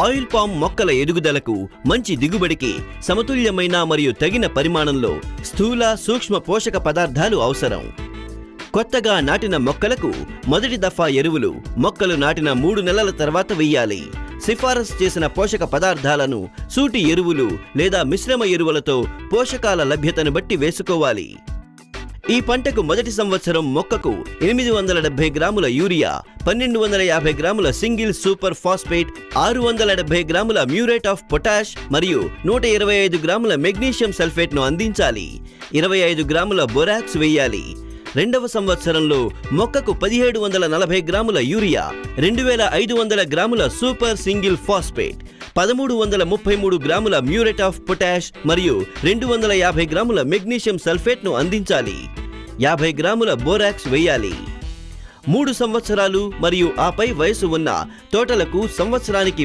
Oil palm మొక్కల ఎదుగుదలకు, మంచి దిగుబడికి సమతుల్యమైన మరియు తగిన పరిమాణంలో స్థూల, సూక్ష్మ పోషక పదార్థాలు అవసరం. కొత్తగా నాటిన మొక్కలకు మొదటి దఫా ఎరువులు మొక్కలు నాటిన 3 నెలల తర్వాత వెయ్యాలి. సిఫారసు చేసిన పోషక పదార్థాలను సూటి ఎరువులు లేదా మిశ్రమ ఎరువులతో పోషకాల లభ్యతను బట్టి వేసుకోవాలి. ఈ పంటకు మొదటి సంవత్సరం మొక్కకు 870 గ్రాముల యూరియా, 1250 గ్రాముల సింగిల్ సూపర్ ఫాస్ఫేట్, 670 గ్రాముల మ్యూరేట్ ఆఫ్ పొటాష్ మరియు 125 గ్రాముల మెగ్నీషియం సల్ఫేట్ను అందించాలి. 25 గ్రాముల బోరాక్స్ వేయాలి. రెండవ సంవత్సరంలో మొక్కకు 1740 గ్రాముల యూరియా, 2500 గ్రాముల సూపర్ సింగిల్ ఫాస్ఫేట్, 1333 గ్రాముల మ్యూరేట్ ఆఫ్ పొటాష్ మరియు 250 గ్రాముల మెగ్నీషియం సల్ఫేట్ను అందించాలి. 50 గ్రాముల బోరాక్స్ వేయాలి. 3 సంవత్సరాలు మరియు ఆపై వయసు ఉన్న తోటలకు సంవత్సరానికి